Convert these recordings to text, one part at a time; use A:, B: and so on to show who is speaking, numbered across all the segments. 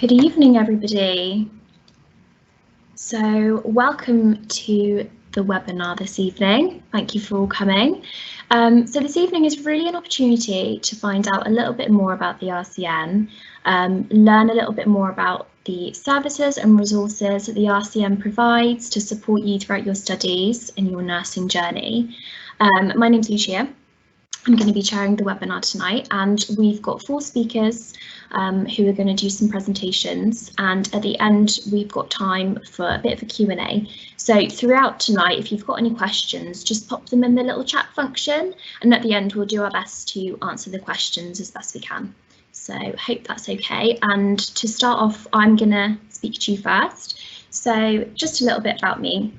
A: Good evening, everybody. So welcome to the webinar this evening. Thank you for all coming. So this evening is really an opportunity to find out a little bit more about the Rcn, learn a little bit more about the services and resources that the Rcn provides to support you throughout your studies in your nursing journey. My name's Lucia. I'm going to be chairing the webinar tonight, and we've got 4 speakers who are going to do some presentations, and at the end we've got time for a bit of a Q&A. So throughout tonight, if you've got any questions, just pop them in the little chat function, and at the end we'll do our best to answer the questions as best we can. So hope that's okay. And to start off, I'm going to speak to you first. So just a little bit about me.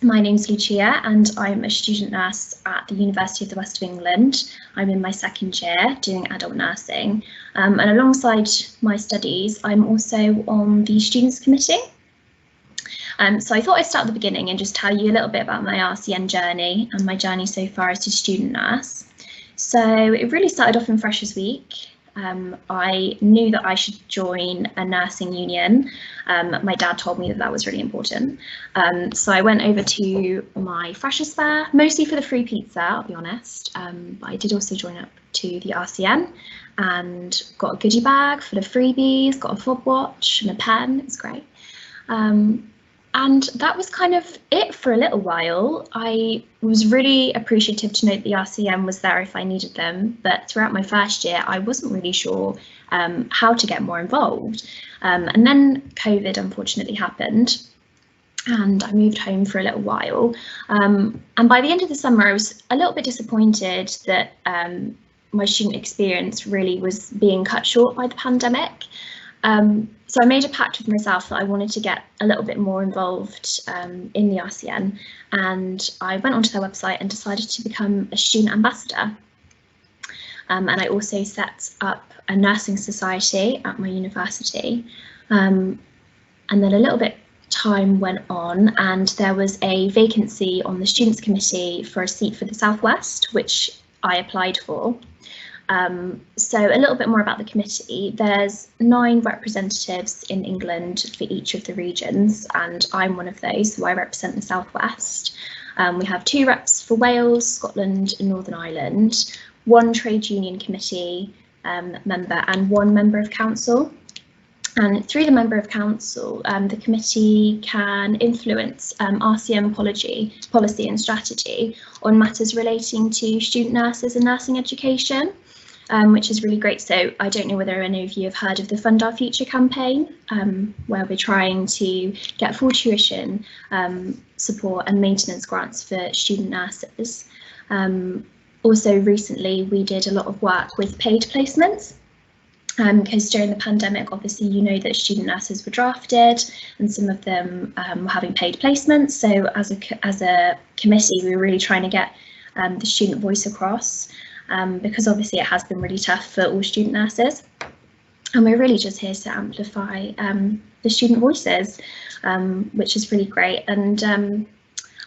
A: My name's Lucia and I'm a student nurse at the University of the West of England. I'm in my 2nd year doing adult nursing, and alongside my studies I'm also on the Students Committee. So I thought I'd start at the beginning and just tell you a little bit about my Rcn journey and my journey so far as a student nurse. So it really started off in Freshers Week. I knew that I should join a nursing union. My dad told me that that was really important. So I went over to my Freshers Fair, mostly for the free pizza, I'll be honest. But I did also join up to the Rcn and got a goodie bag for the freebies, got a fob watch and a pen. It was great. And that was kind of it for a little while. I was really appreciative to know that the Rcn was there if I needed them, but throughout my 1st year, I wasn't really sure how to get more involved. And then COVID unfortunately happened, and I moved home for a little while. And by the end of the summer, I was a little bit disappointed that my student experience really was being cut short by the pandemic. So I made a pact with myself that I wanted to get a little bit more involved in the Rcn, and I went onto their website and decided to become a student ambassador. And I also set up a nursing society at my university. And then a little bit time went on and there was a vacancy on the Students' Committee for a seat for the Southwest, which I applied for. So a little bit more about the committee. There's 9 representatives in England for each of the regions, and I'm one of those, so I represent the Southwest. We have 2 reps for Wales, Scotland and Northern Ireland, 1 trade union committee member and 1 member of council. And through the member of council, the committee can influence Rcn policy and strategy on matters relating to student nurses and nursing education. Which is really great. So I don't know whether any of you have heard of the Fund Our Future campaign, where we're trying to get full tuition support and maintenance grants for student nurses. Also recently we did a lot of work with paid placements, because during the pandemic, obviously, you know that student nurses were drafted and some of them were having paid placements. So as a committee, we were really trying to get the student voice across. Because obviously it has been really tough for all student nurses, and we're really just here to amplify the student voices, which is really great. And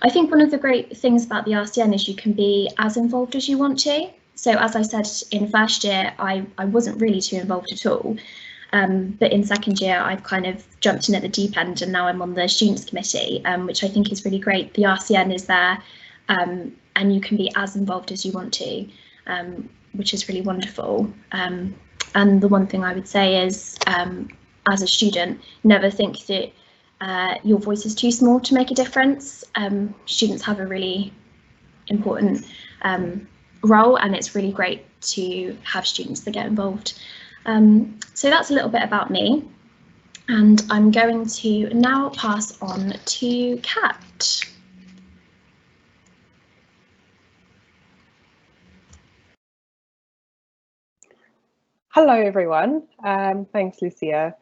A: I think one of the great things about the Rcn is you can be as involved as you want to. So as I said, in 1st year I wasn't really too involved at all, but in 2nd year I've kind of jumped in at the deep end, and now I'm on the Students' Committee, which I think is really great. The Rcn is there, and you can be as involved as you want to. Which is really wonderful. And the one thing I would say is, as a student, never think that your voice is too small to make a difference. Students have a really important role, and it's really great to have students that get involved. So that's a little bit about me, and I'm going to now pass on to Kat.
B: Hello everyone, thanks Lucia.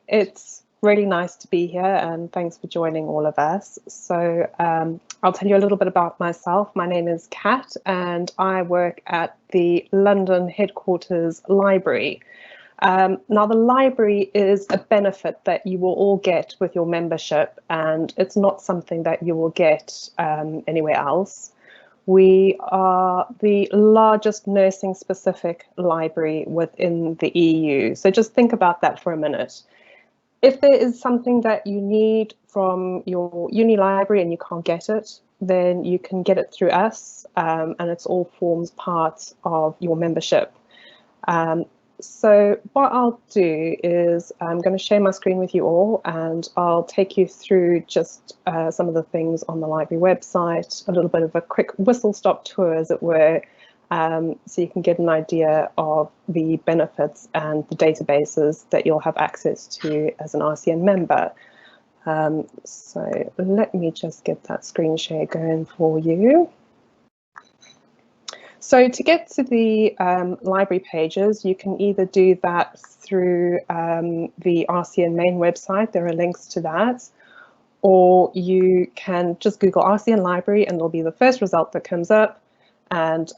B: It's really nice to be here and thanks for joining all of us. So I'll tell you a little bit about myself. My name is Kat and I work at the London headquarters library. Now the library is a benefit that you will all get with your membership, and it's not something that you will get anywhere else. We are the largest nursing specific library within the EU. So just think about that for a minute. If there is something that you need from your uni library and you can't get it, then you can get it through us, and it all forms part of your membership. So what I'll do is I'm going to share my screen with you all, and I'll take you through just some of the things on the library website, a little bit of a quick whistle-stop tour, as it were, so you can get an idea of the benefits and the databases that you'll have access to as an Rcn member. So let me just get that screen share going for you. So to get to the library pages, you can either do that through the Rcn main website, there are links to that, or you can just Google Rcn library and it'll be the first result that comes up, and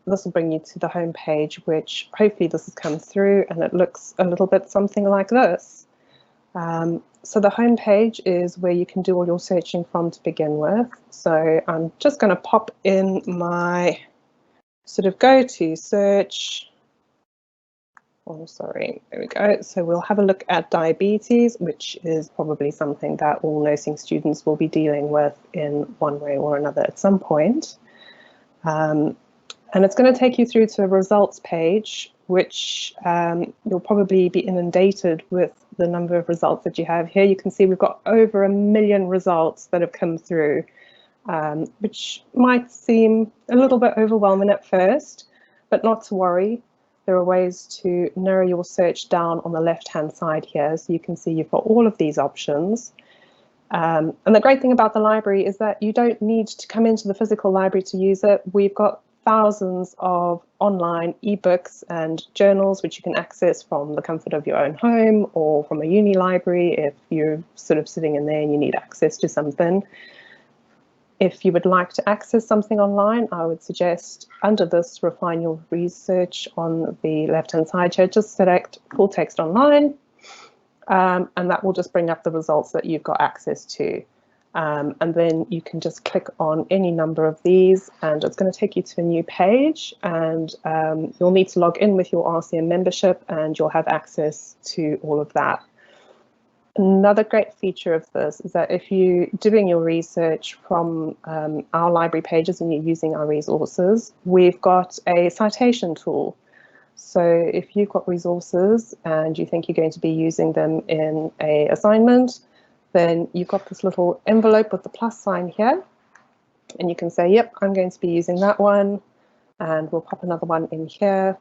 B: this will bring you to the home page, which hopefully this has come through, and it looks a little bit something like this. So the home page is where you can do all your searching from to begin with. So I'm just going to pop in my sort of go to search. Oh, sorry, there we go. So we'll have a look at diabetes, which is probably something that all nursing students will be dealing with in one way or another at some point. And it's going to take you through to a results page, which you'll probably be inundated with the number of results that you have here. You can see we've got over 1 million results that have come through, which might seem a little bit overwhelming at first, but not to worry. There are ways to narrow your search down on the left-hand side here, so you can see you've got all of these options. And the great thing about the library is that you don't need to come into the physical library to use it. We've got thousands of online ebooks and journals which you can access from the comfort of your own home or from a uni library if you're sort of sitting in there and you need access to something. If you would like to access something online, I would suggest under this refine your research on the left-hand side here, just select full text online, and that will just bring up the results that you've got access to. And then you can just click on any number of these and it's going to take you to a new page, and you'll need to log in with your Rcn membership and you'll have access to all of that. Another great feature of this is that if you're doing your research from our library pages and you're using our resources, we've got a citation tool. So if you've got resources and you think you're going to be using them in an assignment, then you've got this little envelope with the plus sign here, and you can say, yep, I'm going to be using that one, and we'll pop another one in here.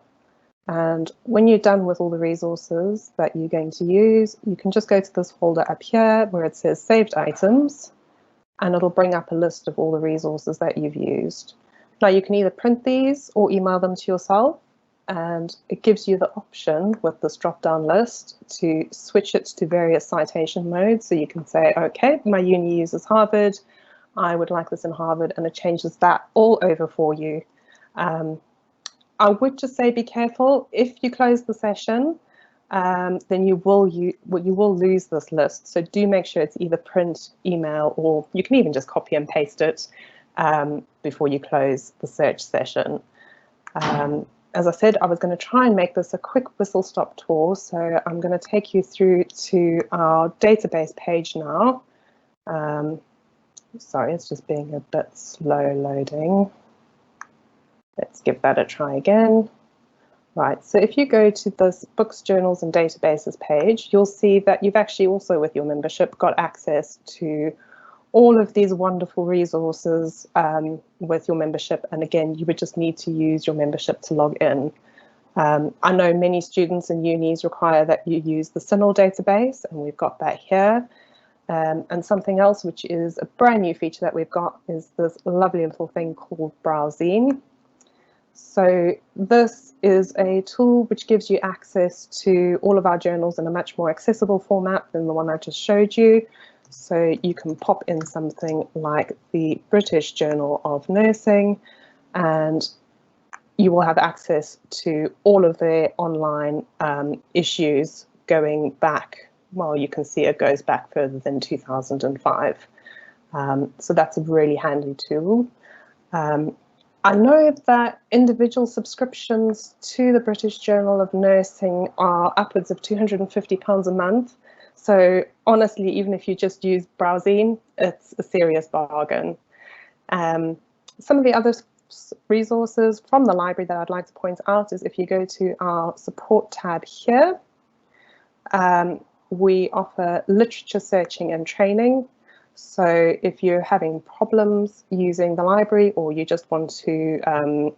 B: And when you're done with all the resources that you're going to use, you can just go to this folder up here where it says saved items, and it'll bring up a list of all the resources that you've used. Now you can either print these or email them to yourself, and it gives you the option with this drop-down list to switch it to various citation modes. So you can say, okay, my uni uses Harvard, I would like this in Harvard, and it changes that all over for you. I would just say be careful. If you close the session, then you will lose this list. So do make sure it's either print, email, or you can even just copy and paste it before you close the search session. As I said, I was going to try and make this a quick whistle-stop tour, so I'm going to take you through to our database page now. Sorry, it's just being a bit slow loading. Let's give that a try again. Right, so if you go to this Books, Journals and Databases page, you'll see that you've actually also, with your membership, got access to all of these wonderful resources with your membership. And again, you would just need to use your membership to log in. I know many students and unis require that you use the CINAHL database, and we've got that here. And something else which is a brand new feature that we've got is this lovely little thing called Rcn. So this is a tool which gives you access to all of our journals in a much more accessible format than the one I just showed you. So you can pop in something like the British Journal of Nursing, and you will have access to all of their online issues going back. Well, you can see it goes back further than 2005. So that's a really handy tool. I know that individual subscriptions to the British Journal of Nursing are upwards of £250 a month. So honestly, even if you just use Browsing, it's a serious bargain. Some of the other resources from the library that I'd like to point out is if you go to our support tab here, we offer literature searching and training. So if you're having problems using the library, or you just want to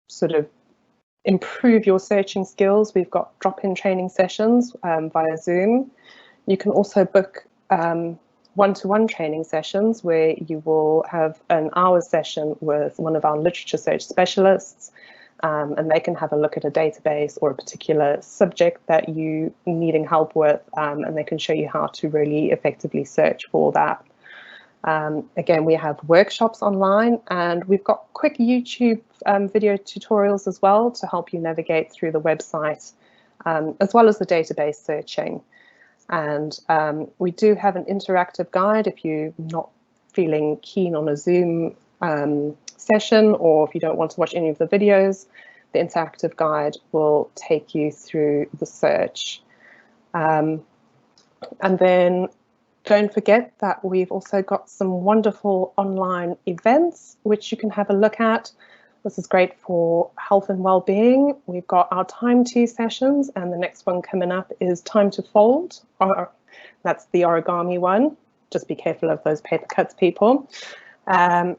B: sort of improve your searching skills, we've got drop-in training sessions via Zoom. You can also book one-to-one training sessions where you will have an hour session with one of our literature search specialists, and they can have a look at a database or a particular subject that you needing help with, and they can show you how to really effectively search for that. Again, we have workshops online, and we've got quick YouTube video tutorials as well to help you navigate through the website, as well as the database searching. And we do have an interactive guide if you're not feeling keen on a Zoom session, or if you don't want to watch any of the videos. The interactive guide will take you through the search. And then don't forget that we've also got some wonderful online events which you can have a look at. This is great for health and well-being. We've got our Time to sessions, and the next one coming up is Time to Fold. That's the origami one. Just be careful of those paper cuts, people. And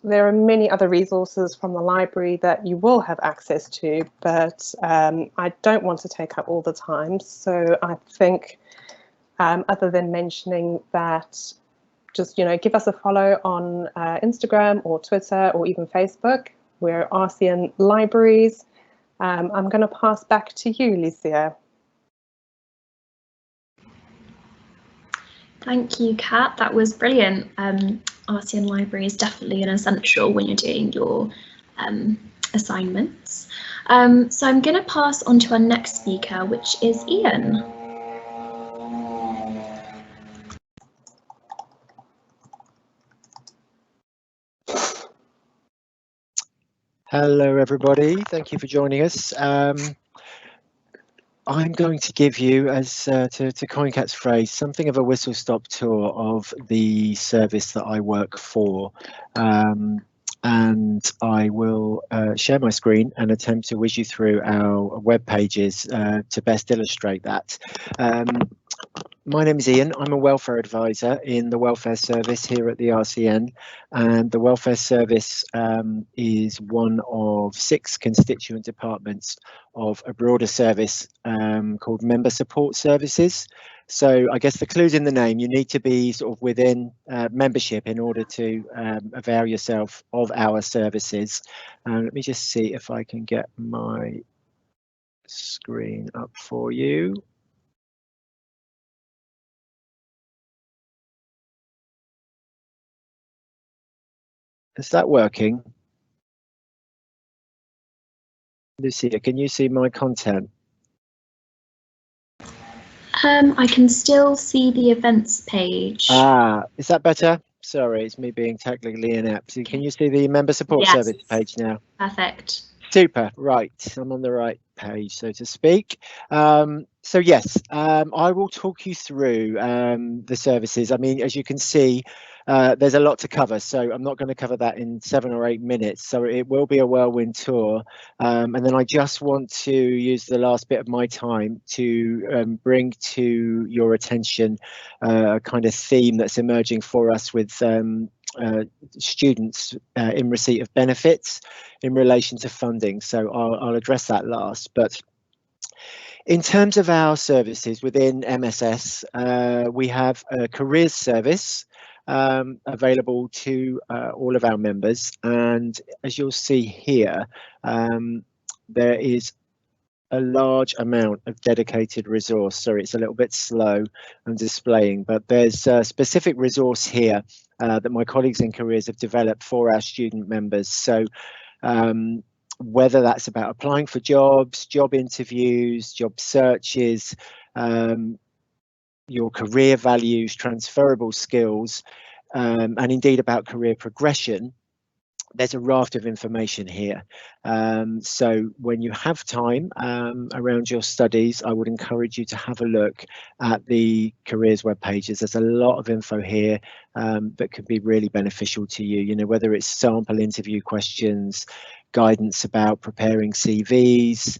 B: there are many other resources from the library that you will have access to, but I don't want to take up all the time. So I think, other than mentioning that, just, you know, give us a follow on Instagram or Twitter or even Facebook. We're Rcn Libraries. I'm going to pass back to you, Lucia.
A: Thank you, Kat. That was brilliant. Rcn Library is definitely an essential when you're doing your assignments. So I'm going to pass on to our next speaker, which is Ian.
C: Hello, everybody. Thank you for joining us. I'm going to give you, as to coin Kat's phrase, something of a whistle-stop tour of the service that I work for. And I will share my screen and attempt to whiz you through our web pages to best illustrate that. My name is Ian. I'm a welfare advisor in the welfare service here at the Rcn, and the welfare service is one of 6 constituent departments of a broader service called Member Support Services. So I guess the clue's in the name. You need to be sort of within membership in order to avail yourself of our services. Let me just see if I can get my screen up for you. Is that working? Lucia, can you see my content?
A: I can still see the events page.
C: Ah, is that better? Sorry, it's me being technically inept. So can you see the member support service page now?
A: Perfect.
C: Super, right, I'm on the right page, so to speak. So yes, I will talk you through the services. I mean, as you can see, there's a lot to cover, so I'm not going to cover that in 7 or 8 minutes. So it will be a whirlwind tour. And then I just want to use the last bit of my time to bring to your attention a kind of theme that's emerging for us with students in receipt of benefits in relation to funding. So I'll address that last. But in terms of our services within MSS, we have a careers service available to all of our members. And as you'll see here, there is a large amount of dedicated resource. Sorry, it's a little bit slow and displaying, but there's a specific resource here that my colleagues in careers have developed for our student members. So whether that's about applying for jobs, job interviews, job searches, your career values, transferable skills, and indeed about career progression, there's a raft of information here. So when you have time around your studies, I would encourage you to have a look at the careers web pages. There's a lot of info here that could be really beneficial to you, you know, whether it's sample interview questions, guidance about preparing CVs,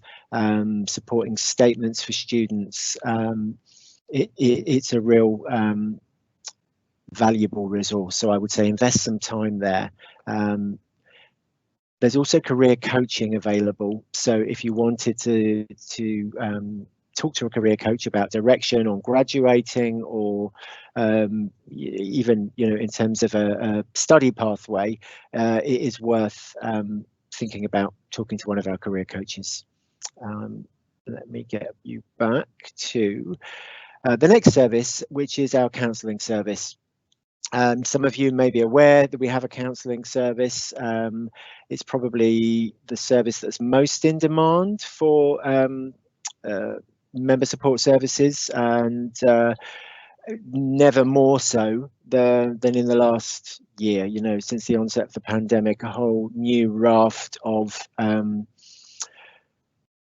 C: supporting statements for students. It's a real valuable resource, so I would say invest some time there. There's also career coaching available, so if you wanted to talk to a career coach about direction on graduating, or even, you know, in terms of a study pathway, it is worth thinking about talking to one of our career coaches. Let me get you back to the next service, which is our counselling service. Some of you may be aware that we have a counselling service. It's probably the service that's most in demand for member support services, and never more so than in the last year. You know, since the onset of the pandemic, a whole new raft of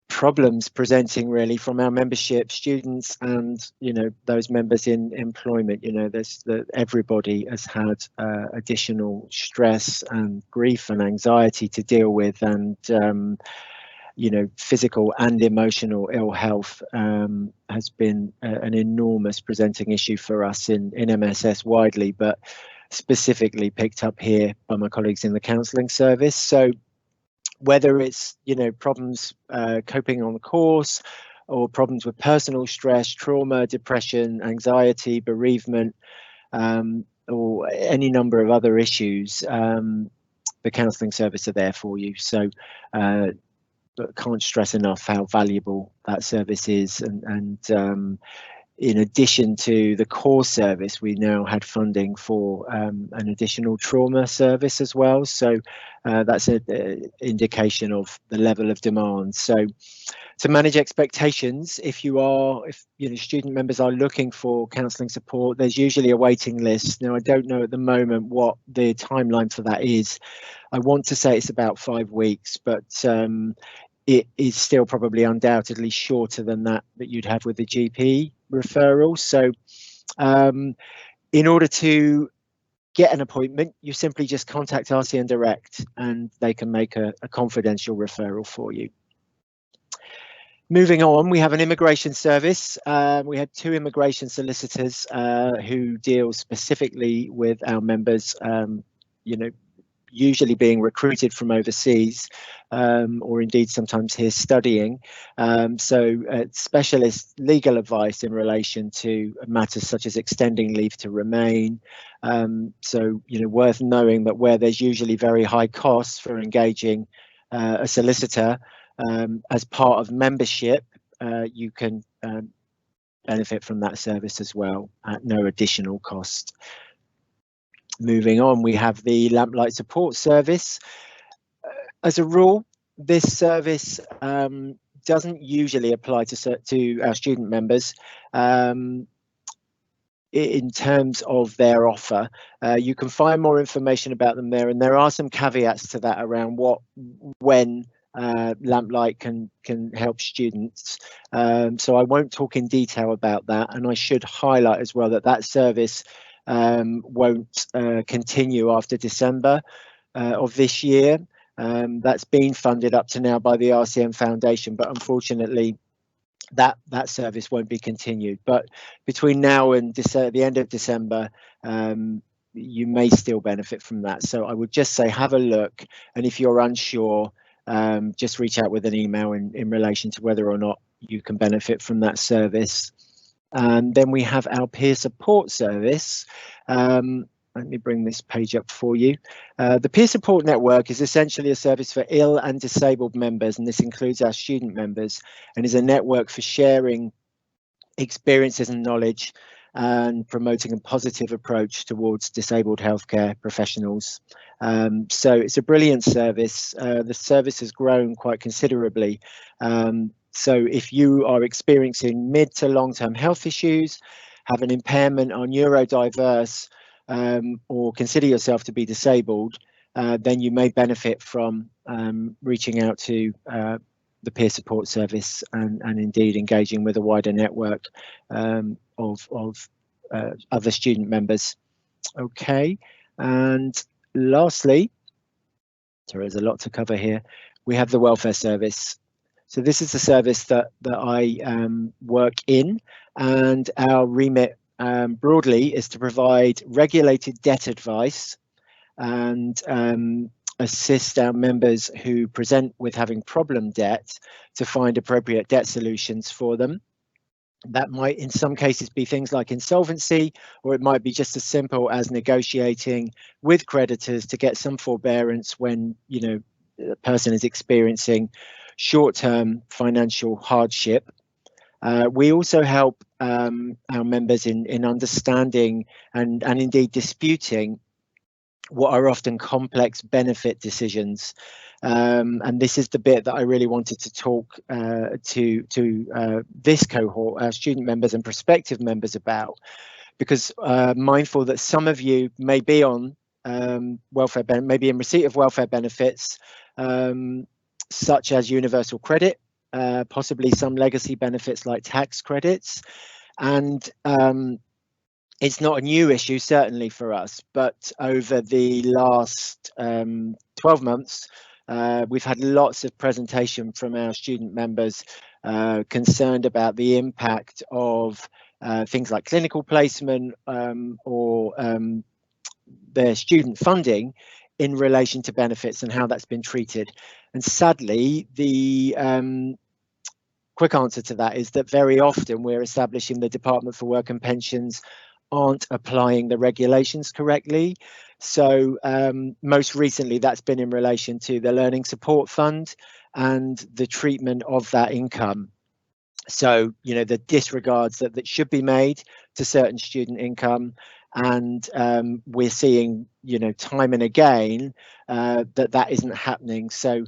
C: problems presenting really from our membership, students, and, you know, those members in employment. You know, everybody has had additional stress and grief and anxiety to deal with, and you know, physical and emotional ill health has been an enormous presenting issue for us in MSS widely, but specifically picked up here by my colleagues in the counselling service. So whether it's, you know, problems coping on the course, or problems with personal stress, trauma, depression, anxiety, bereavement, or any number of other issues, the counselling service are there for you. So but can't stress enough how valuable that service is, and in addition to the core service, we now had funding for an additional trauma service as well. So that's an indication of the level of demand. So to manage expectations, if you know, student members are looking for counselling support, there's usually a waiting list. Now, I don't know at the moment what the timeline for that is. I want to say it's about 5 weeks, but it is still probably undoubtedly shorter than that you'd have with the GP referral. So in order to get an appointment, you simply just contact Rcn Direct and they can make a confidential referral for you. Moving on, we have an immigration service. We had 2 immigration solicitors who deal specifically with our members, you know, usually being recruited from overseas, or indeed sometimes here studying. So specialist legal advice in relation to matters such as extending leave to remain. So, you know, worth knowing that where there's usually very high costs for engaging a solicitor as part of membership, you can benefit from that service as well at no additional cost. Moving on, we have the Lamplight support service. As a rule, this service doesn't usually apply to our student members in terms of their offer. You can find more information about them there, and there are some caveats to that around when Lamplight can help students. So I won't talk in detail about that, and I should highlight as well that that service won't continue after December of this year. That's been funded up to now by the Rcn Foundation, but unfortunately that service won't be continued. But between now and the end of December, you may still benefit from that. So I would just say have a look, and if you're unsure, just reach out with an email in relation to whether or not you can benefit from that service. And then we have our peer support service. Let me bring this page up for you. The peer support network is essentially a service for ill and disabled members, and this includes our student members, and is a network for sharing experiences and knowledge and promoting a positive approach towards disabled healthcare professionals. So it's a brilliant service. The service has grown quite considerably. So if you are experiencing mid to long-term health issues, have an impairment, are neurodiverse, or consider yourself to be disabled, then you may benefit from reaching out to the peer support service and indeed engaging with a wider network of other student members. Okay, and lastly, there is a lot to cover here. We have the welfare service. So this is the service that I work in, and our remit broadly is to provide regulated debt advice and assist our members who present with having problem debt to find appropriate debt solutions for them. That might in some cases be things like insolvency, or it might be just as simple as negotiating with creditors to get some forbearance when, you know, the person is experiencing short-term financial hardship. We also help our members in understanding and indeed disputing what are often complex benefit decisions. And this is the bit that I really wanted to talk to this cohort, our student members and prospective members about, because mindful that some of you may be on welfare, maybe in receipt of welfare benefits, such as universal credit, possibly some legacy benefits like tax credits, and it's not a new issue, certainly for us, but over the last 12 months, we've had lots of presentation from our student members concerned about the impact of things like clinical placement or their student funding in relation to benefits and how that's been treated. And sadly, the quick answer to that is that very often we're establishing the Department for Work and Pensions aren't applying the regulations correctly. So most recently that's been in relation to the Learning Support Fund and the treatment of that income. So, you know, the disregards that should be made to certain student income, and we're seeing, you know, time and again that isn't happening. So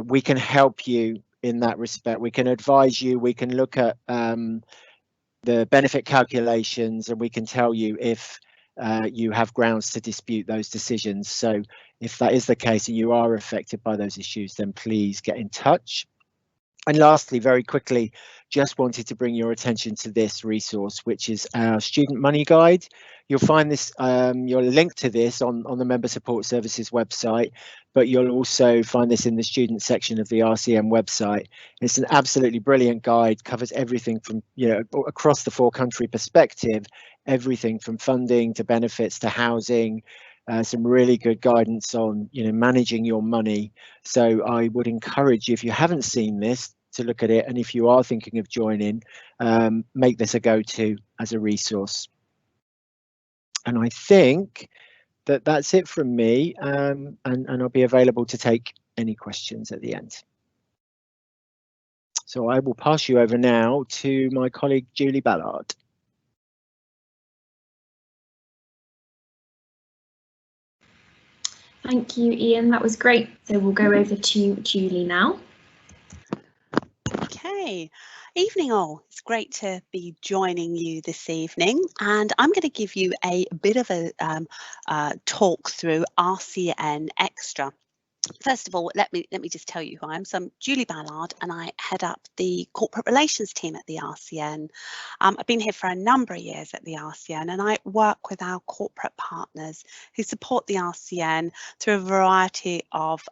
C: we can help you in that respect. We can advise you, we can look at the benefit calculations, and we can tell you if you have grounds to dispute those decisions. So if that is the case and you are affected by those issues, then please get in touch. And lastly, very quickly, just wanted to bring your attention to this resource, which is our Student Money Guide. You'll find this, you'll link to this on the Member Support Services website, but you'll also find this in the student section of the RCN website. It's an absolutely brilliant guide, covers everything from, you know, across the 4-country perspective, everything from funding to benefits to housing, some really good guidance on, you know, managing your money. So I would encourage you, if you haven't seen this, to look at it, and if you are thinking of joining, make this a go-to as a resource. And I think that that's it from me, and I'll be available to take any questions at the end. So I will pass you over now to my colleague Julie Ballard.
A: Thank you, Ian. That was great. So we'll go over to Julie now.
D: Okay, evening all. It's great to be joining you this evening, and I'm going to give you a bit of a talk through Rcn Extra. First of all, let me just tell you who I am. So I'm Julie Ballard, and I head up the corporate relations team at the RCN. I've been here for a number of years at the RCN, and I work with our corporate partners who support the RCN through a variety of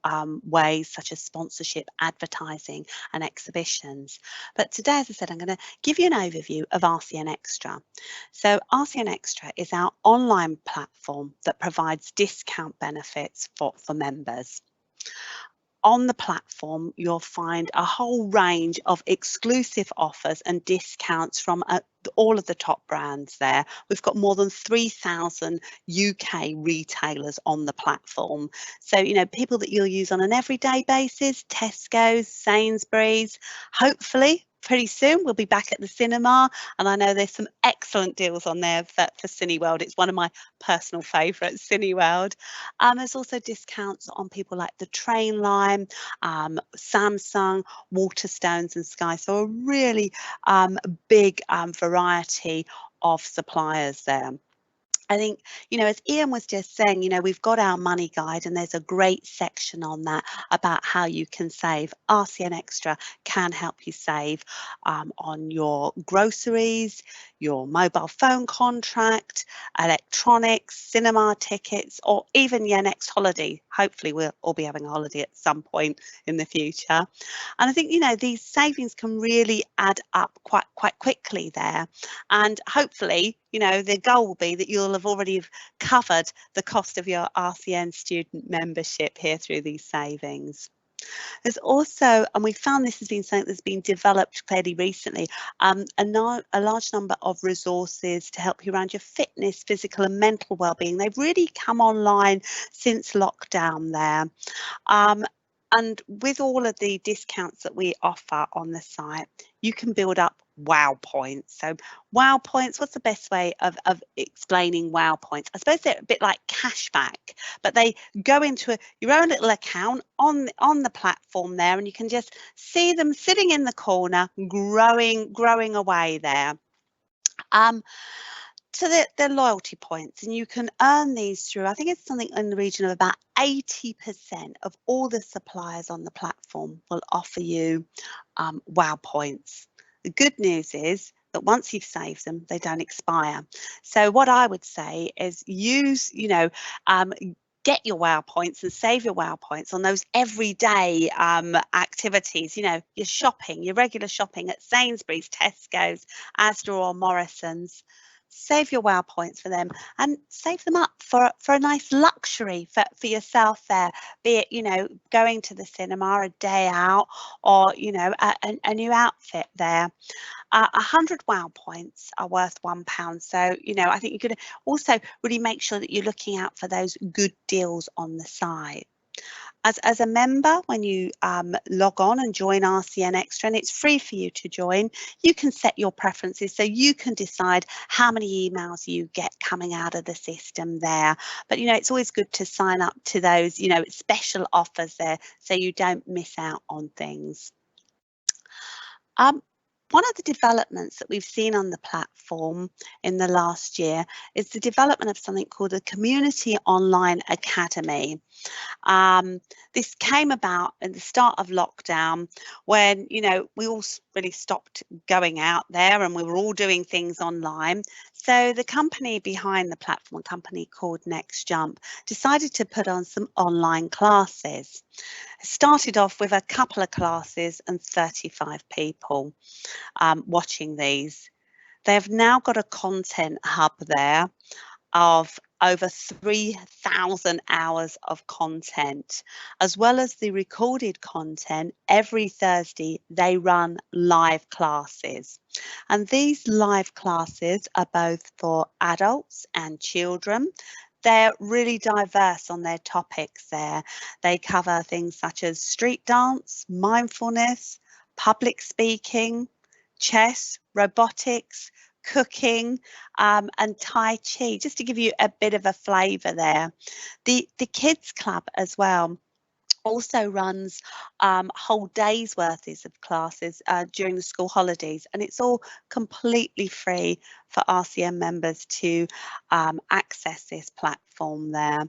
D: ways, such as sponsorship, advertising, and exhibitions. But today, as I said, I'm going to give you an overview of Rcn Extra. So Rcn Extra is our online platform that provides discount benefits for members. On the platform, you'll find a whole range of exclusive offers and discounts from all of the top brands there. We've got more than 3,000 UK retailers on the platform. So, you know, people that you'll use on an everyday basis, Tesco's, Sainsbury's, hopefully pretty soon we'll be back at the cinema, and I know there's some excellent deals on there for Cineworld. It's one of my personal favourites, Cineworld. There's also discounts on people like the Train Line, Samsung, Waterstones and Sky. So a really big variety of suppliers there. I think, you know, as Ian was just saying, you know, we've got our money guide and there's a great section on that about how you can save. Rcn Extra can help you save on your groceries, your mobile phone contract, electronics, cinema tickets, or even your next holiday. Hopefully we'll all be having a holiday at some point in the future. And I think, you know, these savings can really add up quite quickly there. And hopefully, you know, the goal will be that you'll have already covered the cost of your Rcn student membership here through these savings. There's also, and we found this has been something that's been developed fairly recently, a large number of resources to help you around your fitness, physical and mental well-being. They've really come online since lockdown there. And with all of the discounts that we offer on the site, you can build up wow points. So wow points, what's the best way of explaining wow points? I suppose they're a bit like cashback, but they go into your own little account on the platform there, and you can just see them sitting in the corner, growing away there. So they're loyalty points, and you can earn these through, I think it's something in the region of about 80% of all the suppliers on the platform will offer you wow points. The good news is that once you've saved them, they don't expire. So what I would say is use, you know, get your wow points and save your wow points on those everyday activities, you know, your shopping, your regular shopping at Sainsbury's, Tesco's, Asda or Morrison's. Save your wow points for them and save them up for a nice luxury for yourself there, be it, you know, going to the cinema, a day out, or, you know, a new outfit there. 100 wow points are worth £1. So, you know, I think you're going to also really make sure that you're looking out for those good deals on the site. As a member, when you log on and join Rcn Extra, and it's free for you to join, you can set your preferences so you can decide how many emails you get coming out of the system there. But, you know, it's always good to sign up to those, you know, special offers there so you don't miss out on things. One of the developments that we've seen on the platform in the last year is the development of something called the Community Online Academy. This came about at the start of lockdown when, you know, we all really stopped going out there and we were all doing things online. So the company behind the platform, a company called Next Jump, decided to put on some online classes. It started off with a couple of classes and 35 people watching these. They've now got a content hub there of over 3,000 hours of content, as well as the recorded content. Every Thursday they run live classes, and these live classes are both for adults and children. They're really diverse on their topics there. They cover things such as street dance, mindfulness, public speaking, chess, robotics, cooking, and Tai Chi, just to give you a bit of a flavour there. The Kids Club as well also runs whole days worth of classes during the school holidays, and it's all completely free for Rcn members to access this platform there.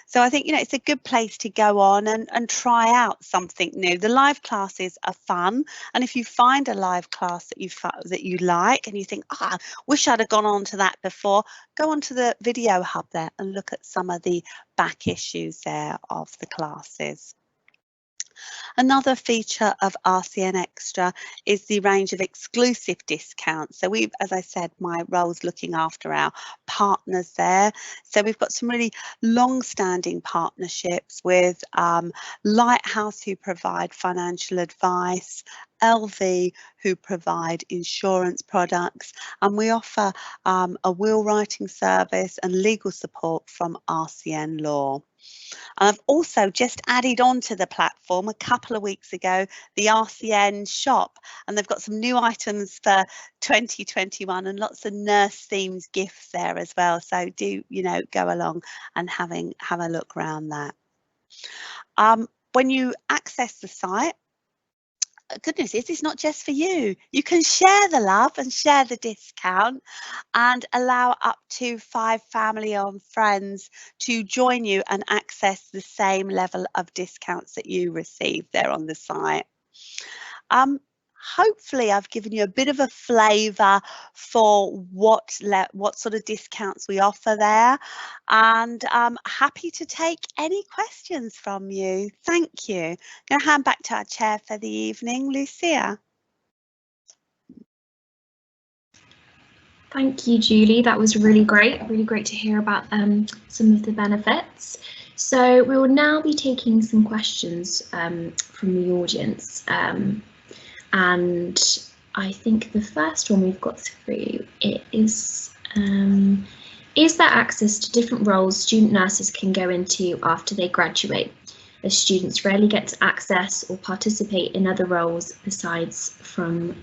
D: So I think, you know, it's a good place to go on and try out something new. The live classes are fun, and if you find a live class that you like and you think, I wish I'd have gone on to that before, go onto the video hub there and look at some of the back issues there of the classes. Another feature of Rcn Extra is the range of exclusive discounts. So we've, as I said, my role's looking after our partners there. So we've got some really long-standing partnerships with Lighthouse, who provide financial advice, LV, who provide insurance products, and we offer a will writing service and legal support from Rcn Law. And I've also just added onto the platform a couple of weeks ago the Rcn shop, and they've got some new items for 2021 and lots of nurse themed gifts there as well. So do, you know, go along and have a look around that. When you access the site, goodness, this is not just for you. You can share the love and share the discount and allow up to 5 family and friends to join you and access the same level of discounts that you receive there on the site. Hopefully I've given you a bit of a flavour for what sort of discounts we offer there, and I'm happy to take any questions from you. Thank you. I'm going to hand back to our chair for the evening, Lucia.
A: Thank you, Julie. That was really great to hear about some of the benefits. So we will now be taking some questions from the audience. And I think the first one we've got through is there access to different roles student nurses can go into after they graduate, as students rarely get to access or participate in other roles besides from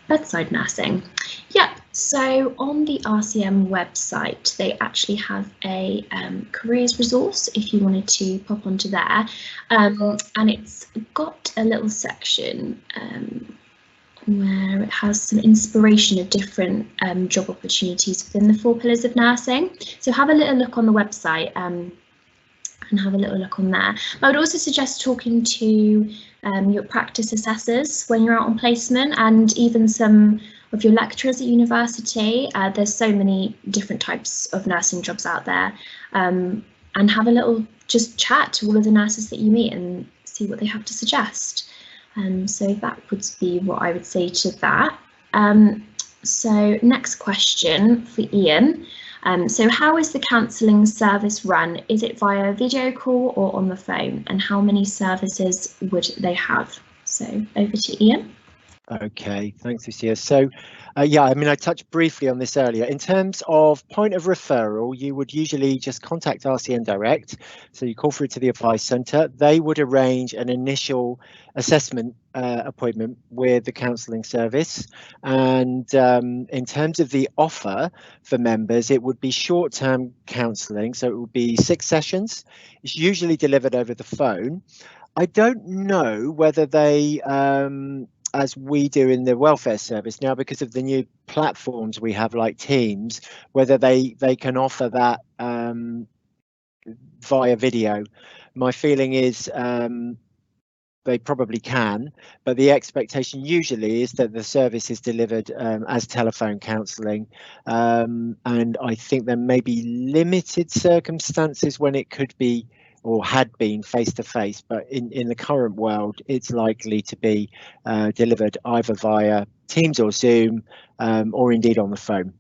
A: bedside nursing? Yep, so on the RCN website, they actually have a careers resource if you wanted to pop onto there, and it's got a little section where it has some inspiration of different job opportunities within the 4 pillars of nursing. So have a little look on the website and have a little look on there. I would also suggest talking to your practice assessors when you're out on placement, and even some of your lecturers at university. There's so many different types of nursing jobs out there, and have a little just chat to all of the nurses that you meet and see what they have to suggest. So that would be what I would say to that. So next question for Ian. So how is the counselling service run? Is it via video call or on the phone? And how many services would they have? So over to Ian.
C: Okay, thanks, Lucia. So, yeah, I mean, I touched briefly on this earlier. In terms of point of referral, you would usually just contact RCN Direct. So you call through to the Advice Centre. They would arrange an initial assessment appointment with the Counselling Service. And in terms of the offer for members, it would be short-term counselling. So it would be 6 sessions. It's usually delivered over the phone. I don't know whether they as we do in the welfare service now, because of the new platforms we have like Teams, whether they can offer that via video. My feeling is they probably can, but the expectation usually is that the service is delivered as telephone counselling, and I think there may be limited circumstances when it could be or had been face-to-face, but in the current world, it's likely to be delivered either via Teams or Zoom, or indeed on the phone.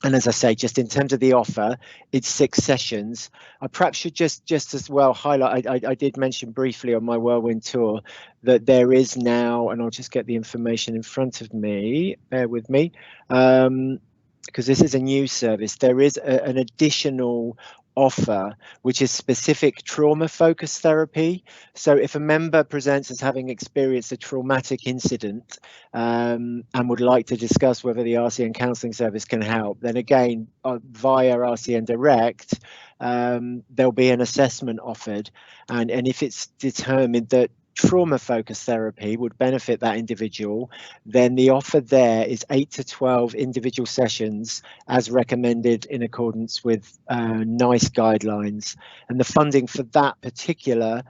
C: And as I say, just in terms of the offer, it's 6 sessions. I perhaps should just as well highlight, I did mention briefly on my whirlwind tour that there is now, and I'll just get the information in front of me, bear with me, because this is a new service. There is an additional offer which is specific trauma focused therapy. So if a member presents as having experienced a traumatic incident and would like to discuss whether the RCN Counselling Service can help, then again via RCN Direct there'll be an assessment offered, and if it's determined that trauma focused therapy would benefit that individual, then the offer there is 8 to 12 individual sessions as recommended in accordance with NICE guidelines, and the funding for that particular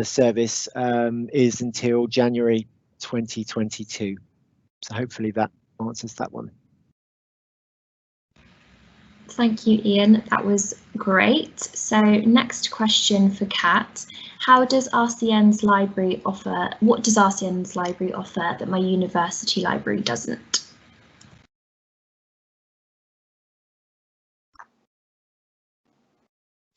C: service is until January 2022. So hopefully that answers that one.
A: Thank you, Ian. That was great. So next question for Kat. How does RCN's library offer, what does RCN's library offer that my university library doesn't?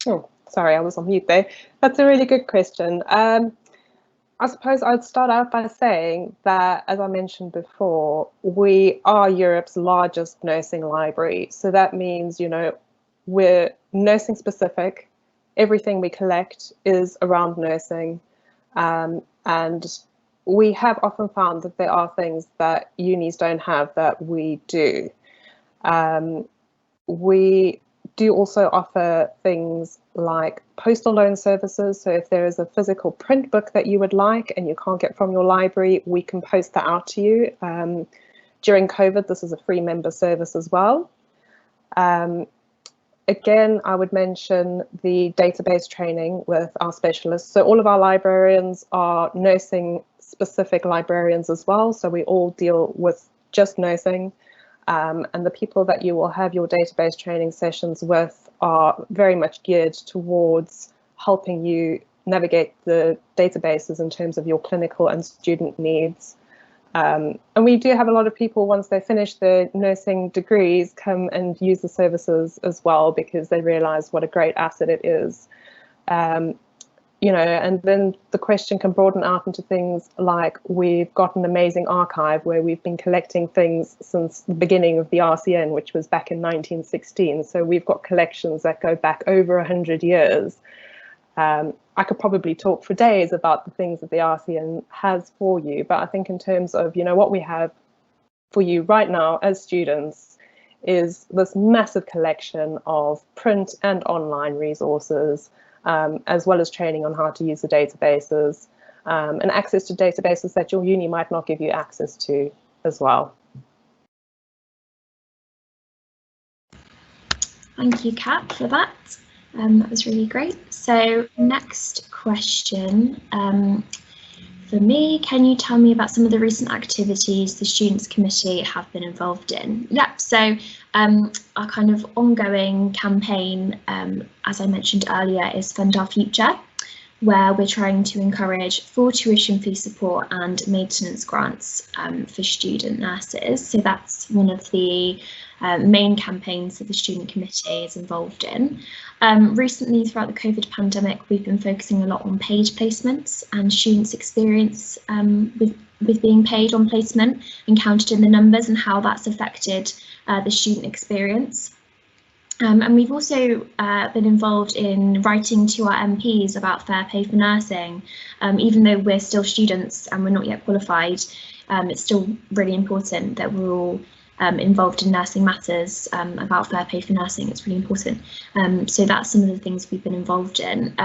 B: Oh, sorry, I was on mute there. That's a really good question. I suppose I'd start out by saying that, as I mentioned before, we are Europe's largest nursing library. So that means, you know, we're nursing specific. Everything we collect is around nursing. And we have often found that there are things that unis don't have that we do. We do also offer things like postal loan services. So if there is a physical print book that you would like and you can't get from your library, we can post that out to you. During COVID, this is a free member service as well. Again, I would mention the database training with our specialists. So all of our librarians are nursing specific librarians as well. So we all deal with just nursing. And the people that you will have your database training sessions with are very much geared towards helping you navigate the databases in terms of your clinical and student needs. And we do have a lot of people, once they finish their nursing degrees, come and use the services as well, because they realise what a great asset it is. You know, and then the question can broaden out into things like, we've got an amazing archive where we've been collecting things since the beginning of the Rcn, which was back in 1916. So we've got collections that go back over 100 years. I could probably talk for days about the things that the Rcn has for you, but I think in terms of, you know, what we have for you right now as students is this massive collection of print and online resources, as well as training on how to use the databases, and access to databases that your uni might not give you access to as well.
A: Thank you, Kat, for that. That was really great. So next question for me, can you tell me about some of the recent activities the Students' Committee have been involved in? Yep, so our kind of ongoing campaign, as I mentioned earlier, is Fund Our Future, where we're trying to encourage full tuition fee support and maintenance grants for student nurses. So that's one of the main campaigns that the Student Committee is involved in. Recently, throughout the COVID pandemic, we've been focusing a lot on paid placements and students' experience with being paid on placement and counted in the numbers, and how that's affected the student experience. And we've also been involved in writing to our MPs about fair pay for nursing. Even though we're still students and we're not yet qualified, it's still really important that we're all involved in nursing matters about fair pay for nursing. It's really important. So that's some of the things we've been involved in.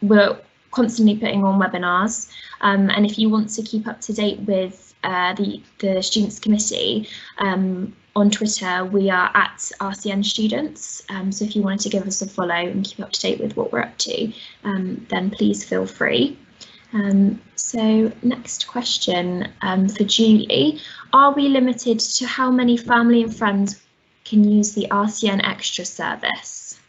A: We're constantly putting on webinars, and if you want to keep up to date with the Students' Committee, on Twitter, we are at Rcn Students. So if you wanted to give us a follow and keep up to date with what we're up to, then please feel free. So next question for Julie. Are we limited to how many family and friends can use the Rcn Extra service?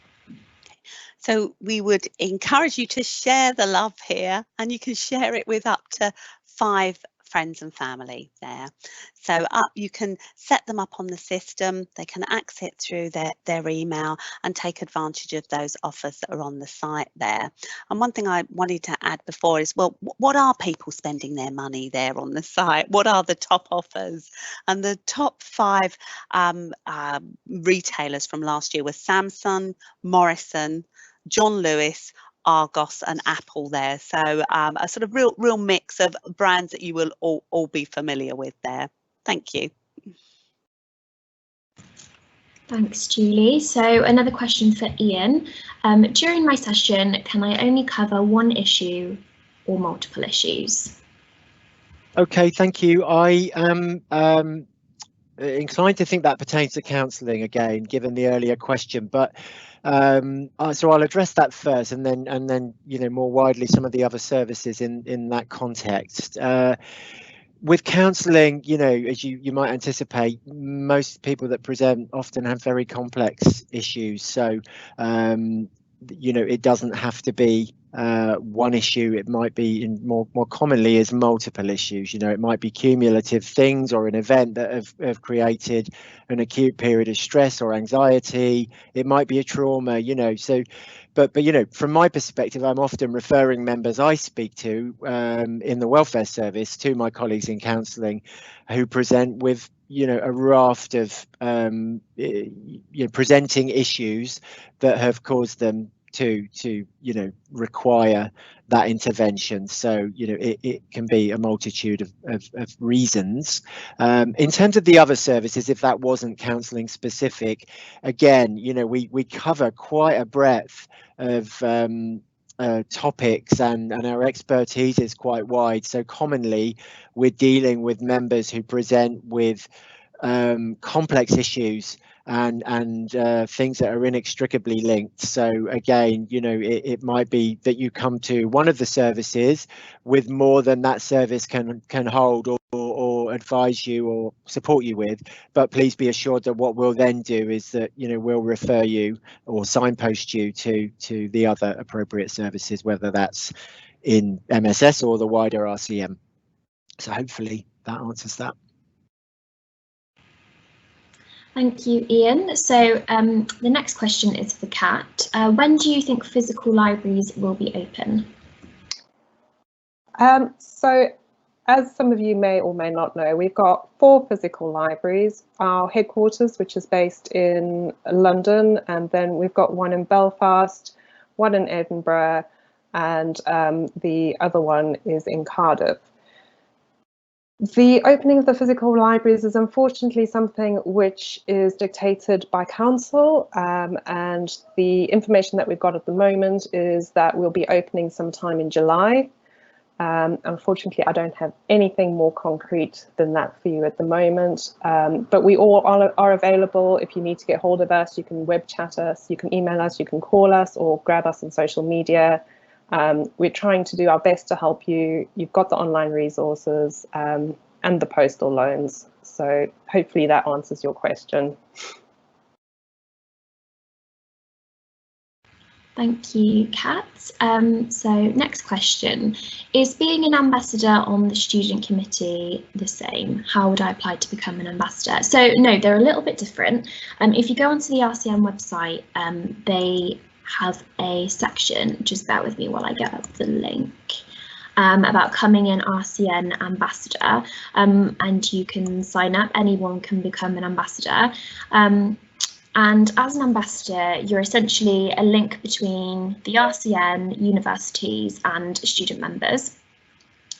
D: So we would encourage you to share the love here, and you can share it with up to 5 friends and family there. So you can set them up on the system, they can access it through their email and take advantage of those offers that are on the site there. And one thing I wanted to add before is, well, what are people spending their money there on the site? What are the top offers? And the top 5 retailers from last year were Samsung, Morrison, John Lewis, Argos and Apple there. So a sort of real mix of brands that you will all be familiar with there. Thank you.
A: Thanks, Julie. So another question for Ian. During my session, can I only cover one issue or multiple issues?
C: Okay, thank you. I am inclined to think that pertains to counselling again, given the earlier question, but so I'll address that first, and then you know, more widely some of the other services in that context. With counselling, you know, as you might anticipate, most people that present often have very complex issues. So you know, it doesn't have to be one issue. It might be more commonly as multiple issues. You know, it might be cumulative things or an event that have created an acute period of stress or anxiety. It might be a trauma, you know. So but you know, from my perspective, I'm often referring members I speak to in the welfare service to my colleagues in counselling who present with, you know, a raft of you know, presenting issues that have caused them to require that intervention. So it can be a multitude of reasons. In terms of the other services, if that wasn't counselling specific, again, we cover quite a breadth of topics, and our expertise is quite wide. So commonly we're dealing with members who present with complex issues and things that are inextricably linked. So again, it might be that you come to one of the services with more than that service can hold or advise you or support you with, but please be assured that what we'll then do is that we'll refer you or signpost you to the other appropriate services, whether that's in MSS or the wider RCM. So hopefully that answers that.
A: Thank you, Ian. So the next question is for Kat. When do you think physical libraries will be open?
B: So as some of you may or may not know, we've got 4 physical libraries. Our headquarters, which is based in London, and then we've got one in Belfast, one in Edinburgh, and the other one is in Cardiff. The opening of the physical libraries is unfortunately something which is dictated by council, and the information that we've got at the moment is that we'll be opening sometime in July. Unfortunately, I don't have anything more concrete than that for you at the moment, but we all are available. If you need to get hold of us, you can web chat us, you can email us, you can call us, or grab us on social media. We're trying to do our best to help you. You've got the online resources and the postal loans. So hopefully that answers your question.
A: Thank you, Kat. So next question, is being an ambassador on the student committee the same? How would I apply to become an ambassador? So no, they're a little bit different. If you go onto the Rcn website, they have a section, just bear with me while I get up the link, about coming an Rcn ambassador, and you can sign up. Anyone can become an ambassador. And as an ambassador, you're essentially a link between the Rcn, universities and student members.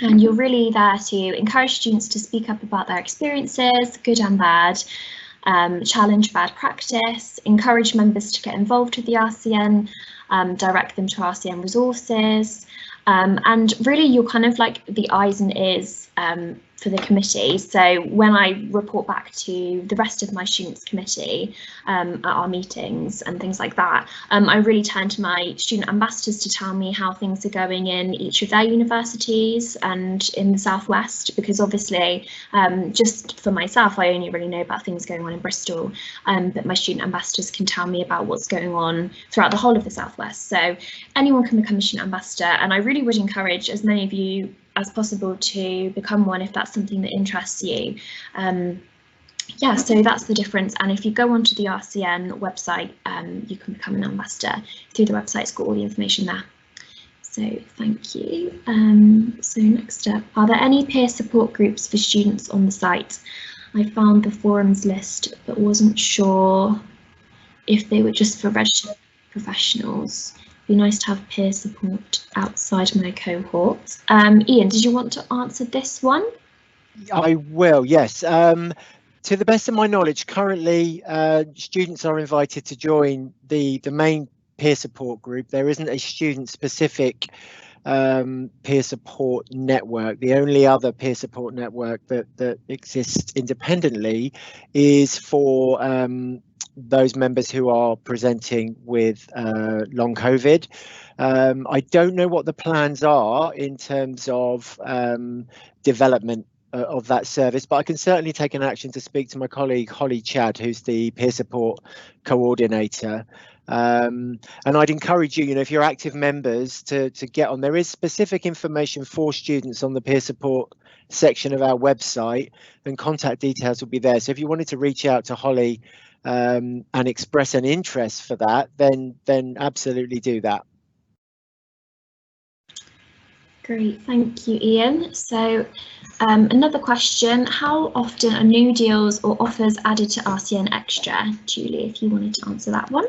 A: And you're really there to encourage students to speak up about their experiences, good and bad, challenge bad practice, encourage members to get involved with the Rcn, direct them to Rcn resources, and really you're kind of like the eyes and ears for the committee. So when I report back to the rest of my students committee at our meetings and things like that, I really turn to my student ambassadors to tell me how things are going in each of their universities and in the Southwest, because obviously just for myself, I only really know about things going on in Bristol, but my student ambassadors can tell me about what's going on throughout the whole of the Southwest. So anyone can become a student ambassador, and I really would encourage as many of you as possible to become one if that's something that interests you. Yeah, so that's the difference. And if you go onto the Rcn website, you can become an ambassador through the website. It's got all the information there. So thank you. So next up, are there any peer support groups for students on the site? I found the forums list, but wasn't sure if they were just for registered professionals. Be nice to have peer support outside my cohort. Ian, did you want to answer this one?
C: I will, yes. To the best of my knowledge, currently students are invited to join the main peer support group. There isn't a student-specific peer support network. The only other peer support network that exists independently is for those members who are presenting with long COVID. I don't know what the plans are in terms of development of that service, but I can certainly take an action to speak to my colleague Holly Chad, who's the peer support coordinator. And I'd encourage you, if you're active members, to get on. There is specific information for students on the peer support section of our website, and contact details will be there. So if you wanted to reach out to Holly and express an interest for that, then absolutely do that.
A: Great, thank you, Ian. So another question, how often are new deals or offers added to Rcn Extra? Julie, if you wanted to answer that one.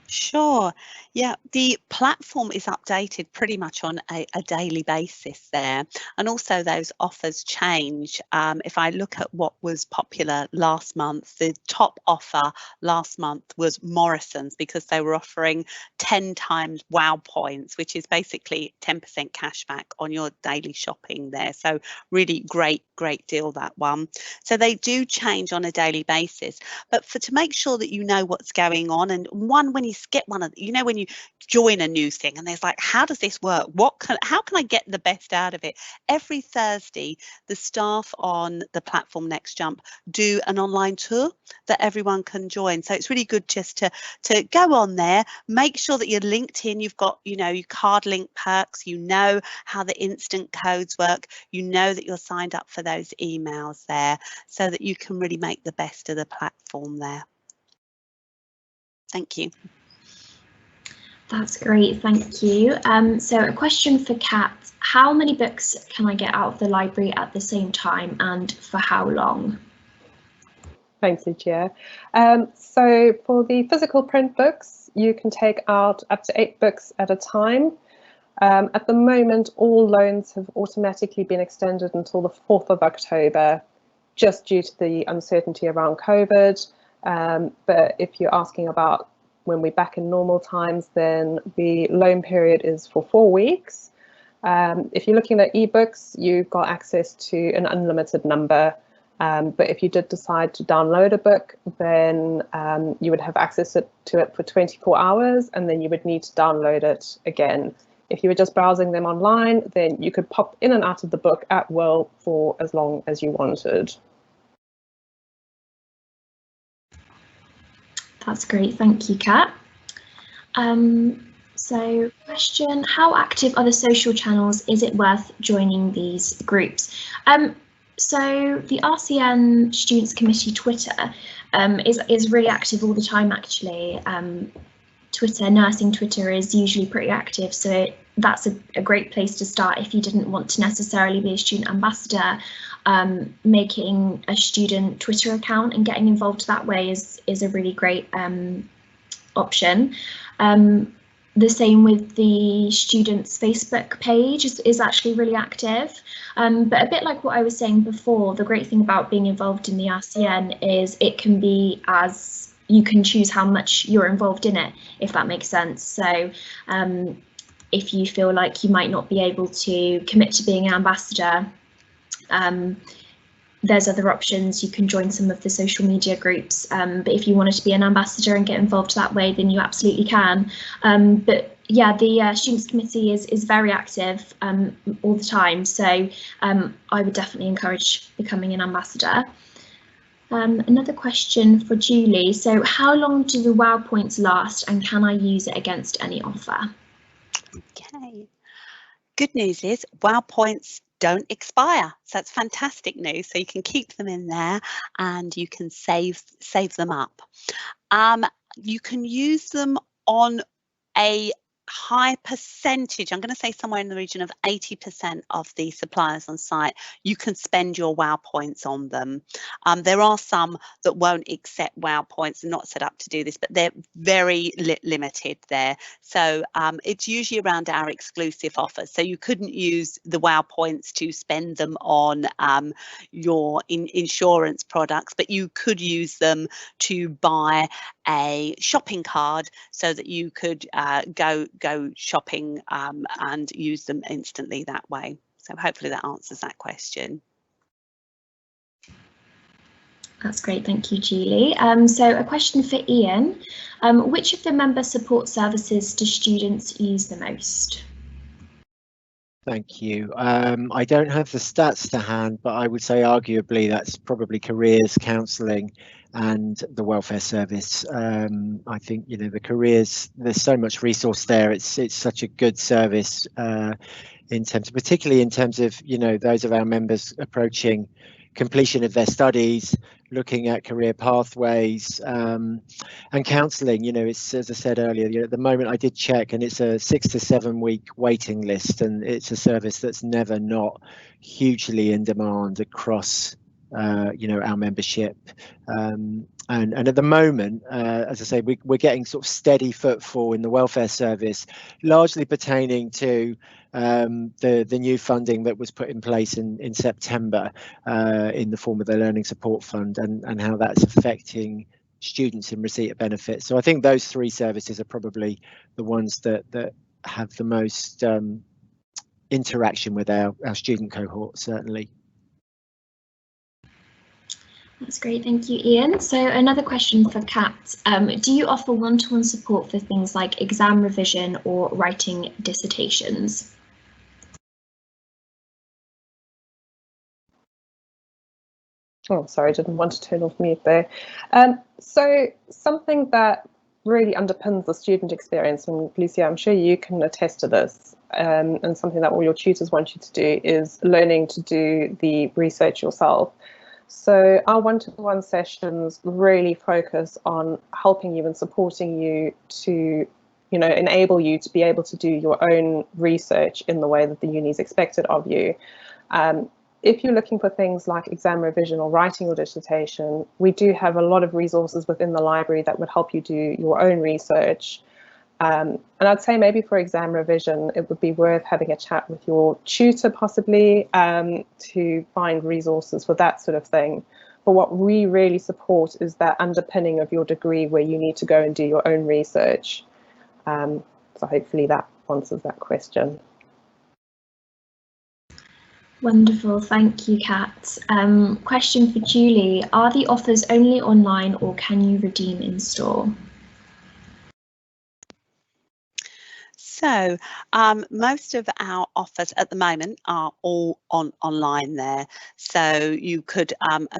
D: Sure. Yeah, the platform is updated pretty much on a daily basis there, and also those offers change. If I look at what was popular last month, the top offer last month was Morrison's, because they were offering 10 times wow points, which is basically 10% cashback on your daily shopping there. So really great deal, that one. So they do change on a daily basis, but to make sure that you know what's going on, and when you get one of, you know, when you join a new thing and there's like, how does this work? How can I get the best out of it? Every Thursday, the staff on the platform Next Jump do an online tour that everyone can join. So it's really good just to go on there, make sure that you're linked in, you've got, you know, your card link perks, you know how the instant codes work, you know that you're signed up for those emails there, so that you can really make the best of the platform there. Thank you.
A: That's great, thank you. So a question for Kat: how many books can I get out of the library at the same time, and for how long?
B: Thanks, Lucia. So for the physical print books, you can take out up to 8 books at a time. At the moment, all loans have automatically been extended until the 4th of October, just due to the uncertainty around COVID. But if you're asking about when we're back in normal times, then the loan period is for 4 weeks. If you're looking at ebooks, you've got access to an unlimited number. But if you did decide to download a book, then you would have access to it for 24 hours, and then you would need to download it again. If you were just browsing them online, then you could pop in and out of the book at will for as long as you wanted.
A: That's great, thank you, Kat. So question: how active are the social channels? Is it worth joining these groups? So the Rcn Students Committee Twitter is really active all the time, actually. Nursing Twitter is usually pretty active, so that's a great place to start if you didn't want to necessarily be a student ambassador. Making a student Twitter account and getting involved that way is a really great option. The same with the students' Facebook page is actually really active. But a bit like what I was saying before, the great thing about being involved in the Rcn is it can be you can choose how much you're involved in it, if that makes sense. So if you feel like you might not be able to commit to being an ambassador, there's other options. You can join some of the social media groups, but if you wanted to be an ambassador and get involved that way, then you absolutely can. But yeah, the Students Committee is very active all the time, so I would definitely encourage becoming an ambassador. Another question for Julie: so how long do the WOW points last, and can I use it against any offer?
D: Okay, good news is WOW points don't expire, so that's fantastic news. So you can keep them in there and you can save them up. You can use them on a high percentage. I'm going to say somewhere in the region of 80% of the suppliers on site, you can spend your WOW points on them. There are some that won't accept WOW points, and not set up to do this, but they're very limited there. So it's usually around our exclusive offers. So you couldn't use the WOW points to spend them on your insurance products, but you could use them to buy a shopping card so that you could go shopping and use them instantly that way. So hopefully that answers that question.
A: That's great, thank you, Julie. So a question for Ian: which of the member support services do students use the most?
C: Thank you. I don't have the stats to hand, but I would say arguably that's probably careers, counselling and the welfare service. I think, you know, the careers, there's so much resource there. It's such a good service particularly in terms of, you know, those of our members approaching completion of their studies, looking at career pathways, and counselling. You know, it's, as I said earlier, you know, at the moment I did check, and it's a 6 to 7 week waiting list, and it's a service that's never not hugely in demand across you know, our membership. And at the moment, as I say, we're getting sort of steady footfall in the welfare service, largely pertaining to the new funding that was put in place in September in the form of the Learning Support Fund, and how that's affecting students in receipt of benefits. So I think those three services are probably the ones that have the most interaction with our student cohort, certainly.
A: That's great, thank you, Ian. So another question for Kat. Do you offer one-to-one support for things like exam revision or writing dissertations?
B: Oh, sorry, I didn't want to turn off mute there. So something that really underpins the student experience, and Lucia, I'm sure you can attest to this, and something that all your tutors want you to do, is learning to do the research yourself. So our one-to-one sessions really focus on helping you and supporting you to, enable you to be able to do your own research in the way that the uni is expected of you. If you're looking for things like exam revision or writing your dissertation, we do have a lot of resources within the library that would help you do your own research. And I'd say maybe for exam revision, it would be worth having a chat with your tutor possibly to find resources for that sort of thing. But what we really support is that underpinning of your degree where you need to go and do your own research. So hopefully that answers that question.
A: Wonderful, thank you, Kat. Question for Julie, are the offers only online or can you redeem in store?
D: So most of our offers at the moment are all online there. So you could,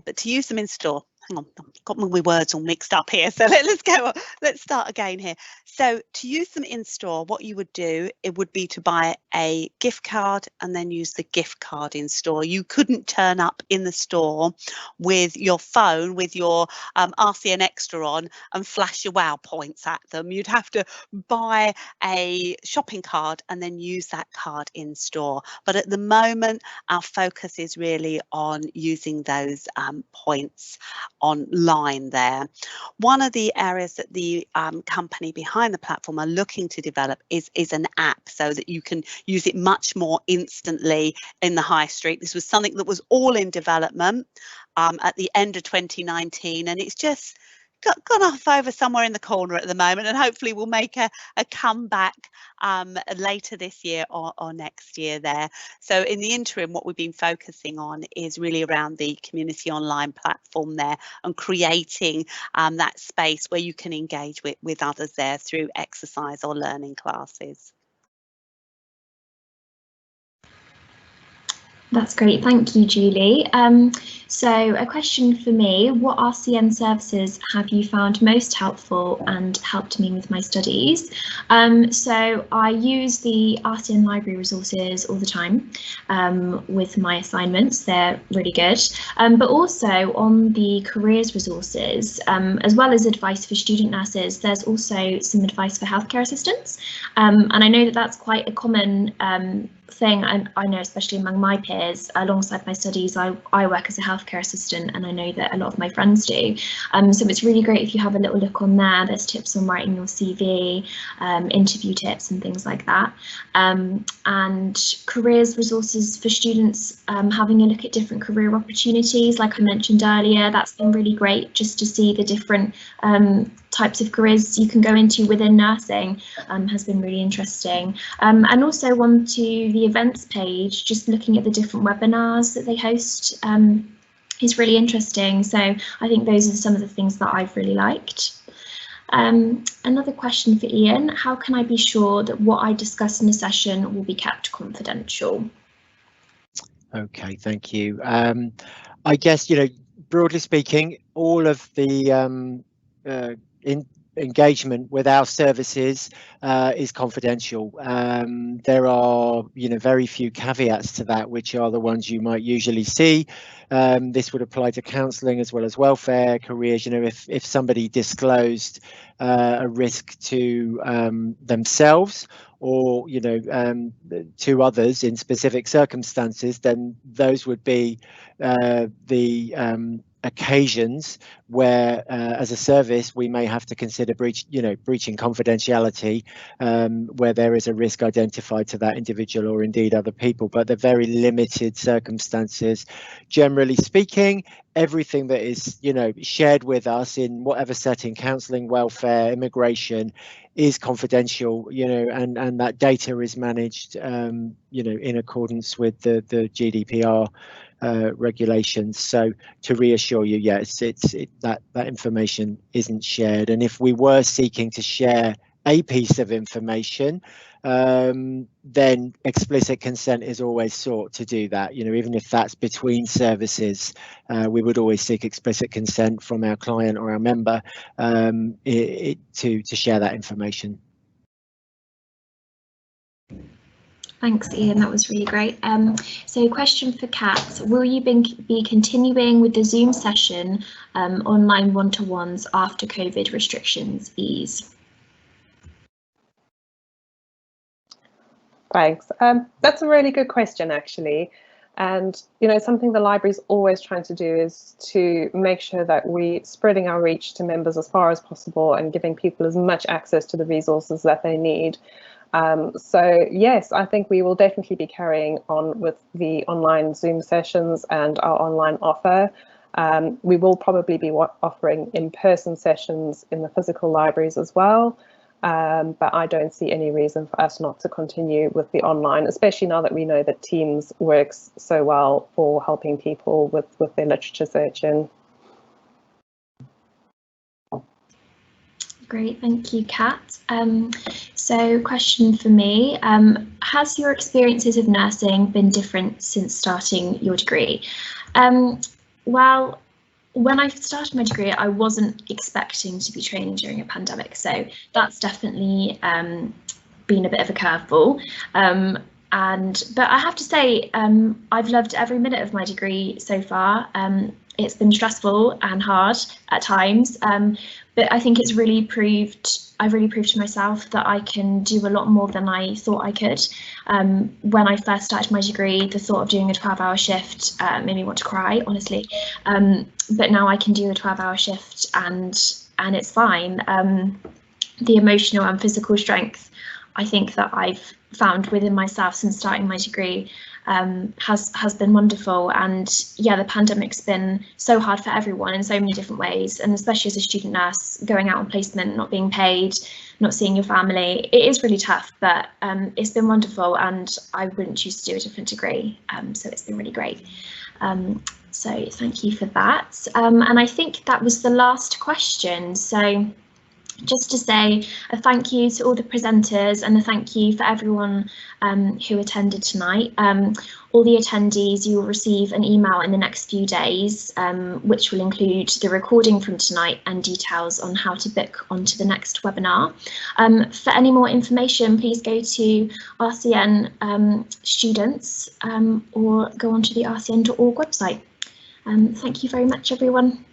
D: but to use them in store, hang on, I've got my words all mixed up here. So let's start again here. So to use them in store, what you would do, it would be to buy a gift card and then use the gift card in store. You couldn't turn up in the store with your phone, with your Rcn Extra on and flash your wow points at them. You'd have to buy a shopping card and then use that card in store. But at the moment, our focus is really on using those points online there. One of the areas that the company behind the platform are looking to develop is an app so that you can use it much more instantly in the high street. This was something that was all in development at the end of 2019, and it's just gone off over somewhere in the corner at the moment, and hopefully we'll make a comeback later this year or next year there. So in the interim, what we've been focusing on is really around the community online platform there and creating that space where you can engage with others there through exercise or learning classes.
A: That's great, thank you, Julie. So a question for me, what Rcn services have you found most helpful and helped me with my studies? So I use the Rcn library resources all the time with my assignments, they're really good. But also on the careers resources, as well as advice for student nurses, there's also some advice for healthcare assistants. And I know that that's quite a common thing, and I know especially among my peers, alongside my studies, I work as a healthcare assistant, and I know that a lot of my friends do. So it's really great if you have a little look on there. There's tips on writing your CV, interview tips and things like that. And careers resources for students, having a look at different career opportunities, like I mentioned earlier, that's been really great just to see the different types of careers you can go into within nursing, has been really interesting. And also onto the events page, just looking at the different webinars that they host is really interesting. So I think those are some of the things that I've really liked. Another question for Ian, how can I be sure that what I discuss in a session will be kept confidential?
C: Okay, thank you. I guess, broadly speaking, all of the engagement with our services is confidential. There are, very few caveats to that, which are the ones you might usually see. This would apply to counselling as well as welfare, careers. If somebody disclosed a risk to themselves or to others in specific circumstances, then those would be the occasions where as a service we may have to consider breaching confidentiality where there is a risk identified to that individual or indeed other people, but they're very limited circumstances. Generally speaking, everything that is shared with us in whatever setting, counselling, welfare, immigration, is confidential, and that data is managed in accordance with the GDPR regulations. So to reassure you, yes, that information isn't shared. And if we were seeking to share a piece of information, then explicit consent is always sought to do that. Even if that's between services, we would always seek explicit consent from our client or our member to share that information.
A: Thanks, Ian. That was really great. So question for Kat, will you be continuing with the Zoom session online one-to-ones after COVID restrictions ease?
B: Thanks. That's a really good question, actually. And, something the library's always trying to do is to make sure that we're spreading our reach to members as far as possible and giving people as much access to the resources that they need. So yes, I think we will definitely be carrying on with the online Zoom sessions and our online offer. We will probably be offering in-person sessions in the physical libraries as well, but I don't see any reason for us not to continue with the online, especially now that we know that Teams works so well for helping people with their literature searching.
A: Great, thank you, Kat. So question for me, has your experiences of nursing been different since starting your degree? Well, when I started my degree, I wasn't expecting to be training during a pandemic, so that's definitely been a bit of a curveball. But I have to say, I've loved every minute of my degree so far. It's been stressful and hard at times, but I think I've really proved to myself that I can do a lot more than I thought I could. When I first started my degree, the thought of doing a 12-hour shift made me want to cry, honestly. But now I can do a 12-hour shift and it's fine. The emotional and physical strength I think that I've found within myself since starting my degree has been wonderful. And yeah, the pandemic's been so hard for everyone in so many different ways, and especially as a student nurse, going out on placement, not being paid, not seeing your family, it is really tough, but it's been wonderful and I wouldn't choose to do a different degree, so it's been really great. So thank you for that. And I think that was the last question. So just to say a thank you to all the presenters and a thank you for everyone who attended tonight. All the attendees, you will receive an email in the next few days, which will include the recording from tonight and details on how to book onto the next webinar. For any more information, please go to Rcn students or go onto the rcn.org website. Thank you very much, everyone.